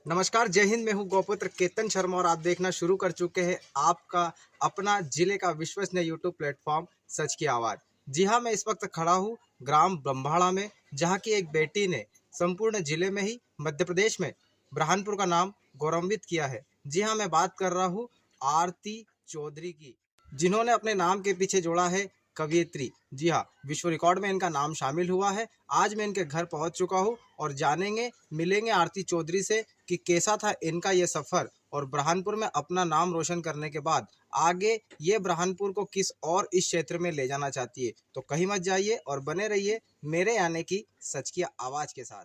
नमस्कार, जय हिंद। मैं हूँ गौपुत्र केतन शर्मा और आप देखना शुरू कर चुके हैं आपका अपना जिले का विश्वसनीय यूट्यूब प्लेटफॉर्म सच की आवाज़। जी हाँ, मैं इस वक्त खड़ा हूँ ग्राम बम्बाड़ा में, जहाँ की एक बेटी ने संपूर्ण जिले में ही मध्य प्रदेश में बुरहानपुर का नाम गौरवान्वित किया है। जी हाँ, मैं बात कर रहा हूँ आरती चौधरी की, जिन्होंने अपने नाम के पीछे जोड़ा है कवियत्री। जी हाँ, विश्व रिकॉर्ड में इनका नाम शामिल हुआ है। आज मैं इनके घर पहुंच चुका हूं और जानेंगे, मिलेंगे आरती चौधरी से कि कैसा था इनका ये सफ़र और बुरहानपुर में अपना नाम रोशन करने के बाद आगे ये बुरहानपुर को किस और इस क्षेत्र में ले जाना चाहती है। तो कहीं मत जाइए और बने रहिए मेरे यानी कि सच की आवाज़ के साथ।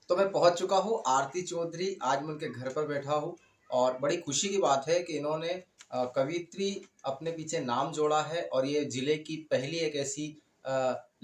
तो मैं पहुंच चुका हूं आरती चौधरी। आज मैं उनके घर पर बैठा हूं और बड़ी खुशी की बात है कि इन्होंने कवियत्री अपने पीछे नाम जोड़ा है और ये जिले की पहली एक ऐसी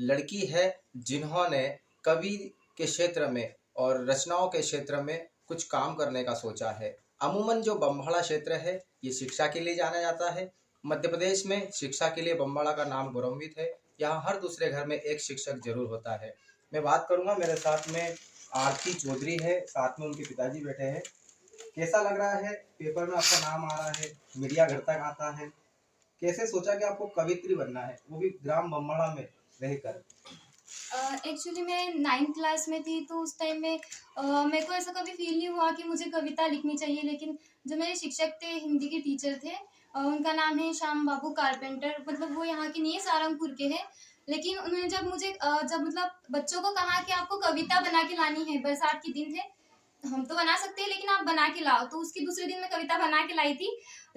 लड़की है जिन्होंने कवि के क्षेत्र में और रचनाओं के क्षेत्र में कुछ काम करने का सोचा है। अमूमन जो बम्बाड़ा क्षेत्र है ये शिक्षा के लिए जाना जाता है। मध्य प्रदेश में शिक्षा के लिए बम्बाड़ा का नाम गौरवान्वित है। यहाँ हर दूसरे घर में एक शिक्षक जरूर होता है। मैं बात करूँगा, मेरे साथ में आरती चौधरी है, साथ में उनके पिताजी बैठे हैं। कैसा लग रहा है, पेपर में आपका नाम आ रहा है, मीडिया घर तक आता है, कैसे सोचा कि आपको कवित्री बनना है, वो भी ग्राम बम्बाड़ा में रहकर? एक्चुअली मैं 9th क्लास में थी तो उस टाइम में मेरे को ऐसा कभी फील नहीं हुआ कि मुझे कविता लिखनी चाहिए। लेकिन जो मेरे शिक्षक थे, हिंदी के टीचर थे, उनका नाम है श्याम बाबू कारपेंटर। मतलब वो यहाँ के नहीं है, सारंगपुर के हैं। लेकिन उन्होंने जब मुझे जब मतलब बच्चों को कहा कि आपको कविता बना के लानी है, बरसात के दिन थे, हम तो बना सकते हैं लेकिन आप बना के लाओ। तो उसके दूसरे दिन मैं कविता बना के लाई थी,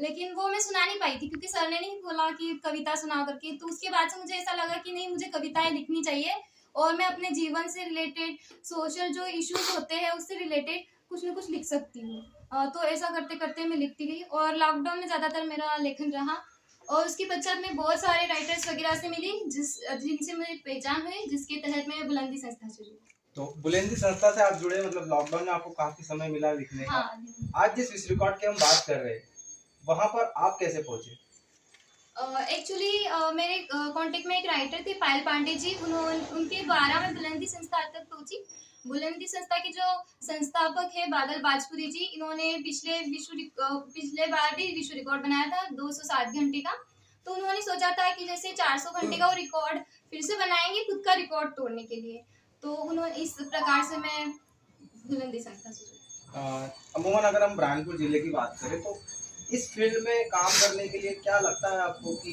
लेकिन वो मैं सुना नहीं पाई थी क्योंकि सर ने नहीं बोला कि कविता सुनाओ करके। तो उसके बाद से मुझे ऐसा लगा कि नहीं, मुझे कविताएं लिखनी चाहिए और मैं अपने जीवन से रिलेटेड, सोशल जो इश्यूज होते हैं उससे रिलेटेड कुछ न कुछ लिख सकती हूँ। तो ऐसा करते करते मैं लिखती गई और लॉकडाउन में ज़्यादातर मेरा लेखन रहा। और उसके पश्चात मैं बहुत सारे राइटर्स वगैरह से मिली जिनसे मेरी पहचान हुई, जिसके तहत मैं बुलंदी संस्था से जुड़ी। तो बुलंदी संस्था से आप जुड़े, मतलब लॉकडाउन में आपको काफी समय मिला लिखने का। हाँ। आज जिस विश्व रिकॉर्ड की हम बात कर रहे हैं, वहां पर आप कैसे पहुंचे? एक्चुअली मेरे कांटेक्ट में एक राइटर थे, पायल पांडे जी। उनके द्वारा मैं बुलंदी संस्था तक पहुंची। बुलंदी संस्था के जो संस्थापक है बादल बाजपुरी जी, इन्होंने पिछले बार भी विश्व रिकॉर्ड बनाया था 207 घंटे का। तो उन्होंने सोचा था कि जैसे 400 घंटे का वो रिकॉर्ड फिर से बनाएंगे खुद का रिकॉर्ड तोड़ने के लिए। तो उन्होंने इस प्रकार से मैं बुलंदी संस्था से जुड़ी। अमूमन अगर हम बुरहानपुर जिले की बात करें तो इस फील्ड में काम करने के लिए क्या लगता है आपको कि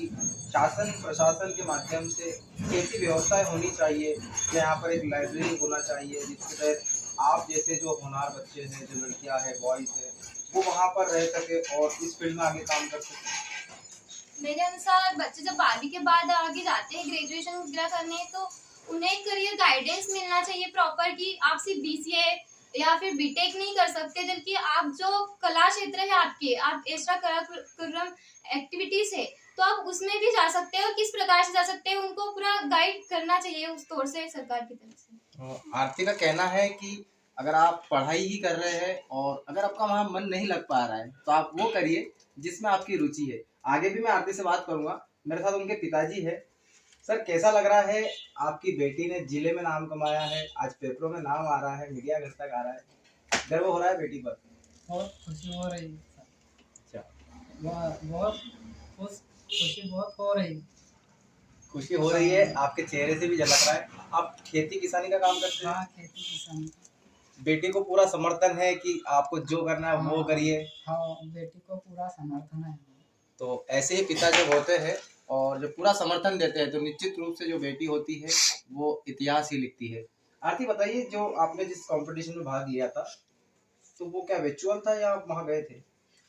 शासन प्रशासन के माध्यम से कैसी व्यवस्थाएं होनी चाहिए, या यहाँ पर एक लाइब्रेरी होना चाहिए जिसके तहत आप जैसे जो होनहार बच्चे हैं, जो लड़कियां हैं, बॉयज हैं, वो वहाँ पर रह सके और इस फील्ड में आगे काम कर सके? मेरे अनुसार बच्चे जब 12वीं के बाद आगे जाते हैं ग्रेजुएशन वगैरह करने, तो उन्हें करियर गाइडेंस मिलना चाहिए प्रॉपर कि आप सिर्फ बीसीए या फिर बीटेक नहीं कर सकते, जबकि आप जो कला क्षेत्र है आपके, आप एक्स्ट्रा करिकुलम एक्टिविटीज है तो आप उसमें भी जा सकते हैं और किस प्रकार से जा सकते हैं उनको पूरा गाइड करना चाहिए उस तौर से सरकार की तरफ से। आरती का कहना है कि अगर आप पढ़ाई ही कर रहे हैं और अगर आपका वहाँ मन नहीं लग पा रहा है तो आप वो करिए जिसमें आपकी रुचि है। आगे भी मैं आरती से बात करूंगा। मेरे साथ उनके पिताजी है। सर, कैसा लग रहा है, आपकी बेटी ने जिले में नाम कमाया है, आज पेपरों में नाम आ रहा है, मीडिया घर तक आ रहा है, गर्व हो रहा है बेटी पर? बहुत खुशी हो रही है। अच्छा, बहुत खुशी बहुत हो रही है। खुशी हो रही है, आपके चेहरे से भी झलक रहा है। आप खेती किसानी का काम करते हैं? हाँ, खेती किसानी। बेटी को पूरा समर्थन है कि आपको जो करना है वो करिए? हाँ, बेटी को पूरा समर्थन है। तो ऐसे ही पिता जब होते हैं और जो पूरा समर्थन देते हैं तो निश्चित रूप से जो बेटी होती है वो इतिहास ही लिखती है। आरती बताइए, जो आपने जिस कंपटीशन में भाग लिया था तो वो क्या वर्चुअल था या आप वहाँ गए थे?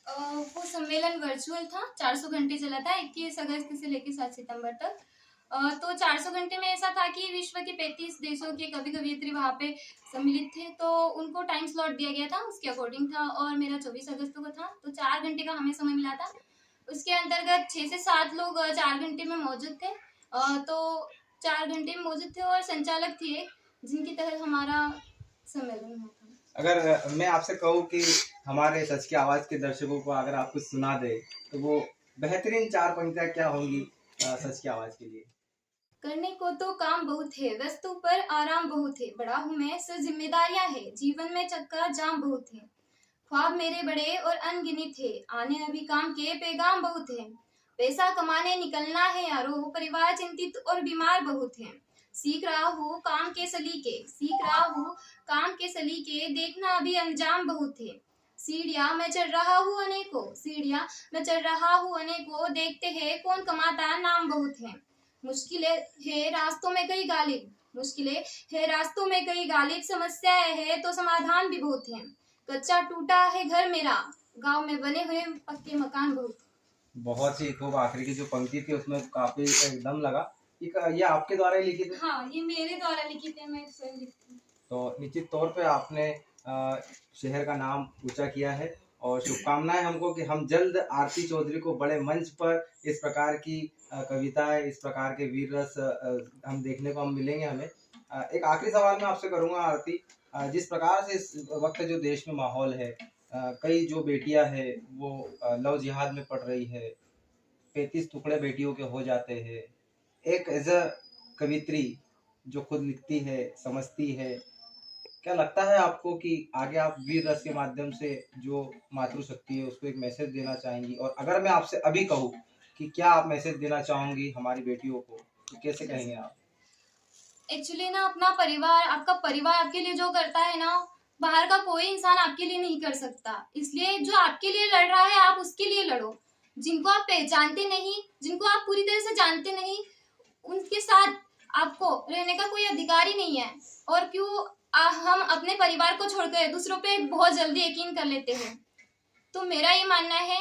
वो सम्मेलन वर्चुअल था, 400 घंटे चला था, 21 अगस्त से लेकर 7 सितंबर तक। तो 400 घंटे में ऐसा था कि विश्व के 35 देशों के कवि कवियत्री वहाँ पे सम्मिलित थे, तो उनको टाइम स्लॉट दिया गया था, उसके अकॉर्डिंग था। और मेरा 24 अगस्त को था, तो 4 घंटे का हमें समय मिला था। उसके अंतर्गत 6 से 7 लोग 4 घंटे में मौजूद थे। तो 4 घंटे में मौजूद थे और संचालक थे जिनके तहत हमारा सम्मेलन हुआ था। अगर मैं आपसे कहूँ कि हमारे सच की आवाज़ के दर्शकों को अगर आप कुछ सुना दे तो वो बेहतरीन 4 पंक्तियाँ क्या होंगी सच की आवाज़ के लिए? करने को तो काम बहुत है, वस्तु पर आराम बहुत है। बड़ा हूँ मैं, सर जिम्मेदारियां है, जीवन में चक्का जाम बहुत है। ख्वाब मेरे बड़े और अनगिनत है, आने अभी काम के पैगाम बहुत है। पैसा कमाने निकलना है यारो, परिवार चिंतित और बीमार बहुत है। सीख रहा हूँ काम के सलीके, सीख रहा हूँ काम के सलीके, देखना अभी अंजाम बहुत है। सीढ़ियाँ मैं चढ़ रहा हूँ अनेकों, सीढ़ियाँ मैं चढ़ रहा हूँ अनेकों, देखते हैं कौन कमाता नाम बहुत है। मुश्किलें है रास्तों में कई गालिब, मुश्किलें है रास्तों में कई गालिब, समस्याएं है तो समाधान भी बहुत है। कच्चा टूटा है घर मेरा, गांव में बने हुए पक्के मकान बहुत। बहुत ही खूब। आखिरी की जो पंक्ति थी उसमें काफी एकदम लगा। ये आपके द्वारा ही लिखी थी? हाँ, ये मेरे द्वारा लिखित है, मैं स्वयं लिखती हूँ। तो निश्चित तौर पे आपने शहर का नाम ऊंचा किया है और शुभकामनाएं हमको कि हम जल्द आरती चौधरी को बड़े मंच पर इस प्रकार की कविताएं, इस प्रकार के वीर रस हम देखने को हम मिलेंगे हमें। एक आखिरी सवाल मैं आपसे करूंगा आरती, जिस प्रकार से इस वक्त जो देश में माहौल है, कई जो बेटियां हैं वो लव जिहाद में पड़ रही है, 35 टुकड़े बेटियों के हो जाते हैं। एक एज अ कवित्री जो खुद लिखती है, समझती है, क्या लगता है आपको कि आगे आप वीर रस के माध्यम से जो मातृशक्ति है उसको एक मैसेज देना चाहेंगी? और अगर मैं आपसे अभी कहूँ कि क्या आप मैसेज देना चाहोगी हमारी बेटियों को, तो कैसे कहेंगे आप? एक्चुअली ना, अपना परिवार, आपका परिवार आपके लिए जो करता है ना, बाहर का कोई इंसान आपके लिए नहीं कर सकता। इसलिए जो आपके लिए लड़ रहा है, आप उसके लिए लड़ो। जिनको आप पहचानते नहीं, जिनको आप पूरी तरह से जानते नहीं, उनके साथ आपको रहने का कोई अधिकार ही नहीं है। और क्यों हम अपने परिवार को छोड़कर दूसरों पे बहुत जल्दी यकीन कर लेते हैं। तो मेरा ये मानना है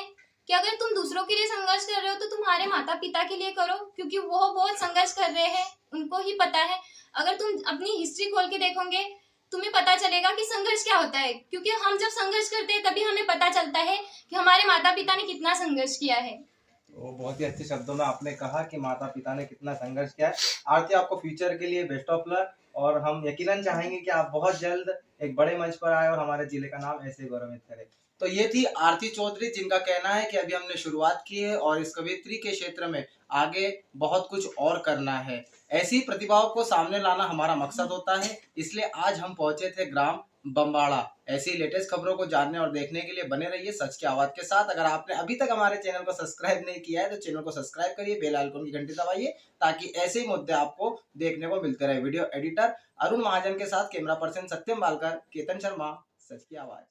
कि अगर तुम दूसरों के लिए संघर्ष कर रहे हो तो तुम्हारे माता पिता के लिए करो, क्योंकि वो बहुत संघर्ष कर रहे हैं, उनको ही पता है। अगर तुम अपनी हिस्ट्री खोल के देखोगे, तुम्हें पता चलेगा कि संघर्ष क्या होता है, क्योंकि हम जब संघर्ष करते हैं तभी हमें पता चलता है कि हमारे माता पिता ने कितना संघर्ष किया है। तो बहुत ही अच्छे शब्दों में आपने कहा कि माता पिता ने कितना संघर्ष किया है। आरती, आपको फ्यूचर के लिए बेस्ट ऑफ लक, और हम यकीनन चाहेंगे कि आप बहुत जल्द एक बड़े मंच पर आए और हमारे जिले का नाम ऐसे गौरवित करें। तो ये थी आरती चौधरी, जिनका कहना है कि अभी हमने शुरुआत की है और इस कवित्री के क्षेत्र में आगे बहुत कुछ और करना है। ऐसी प्रतिभाओं को सामने लाना हमारा मकसद होता है, इसलिए आज हम पहुंचे थे ग्राम बम्बाड़ा। ऐसी लेटेस्ट खबरों को जानने और देखने के लिए बने रहिए सच की आवाज के साथ। अगर आपने अभी तक हमारे चैनल को सब्सक्राइब नहीं किया है तो चैनल को सब्सक्राइब करिए, बेल आइकन की घंटी दबाइए, ताकि ऐसे ही मुद्दे आपको देखने को मिलते रहे। वीडियो एडिटर अरुण महाजन के साथ कैमरा पर्सन सत्यम बालकर, केतन शर्मा, सच की आवाज।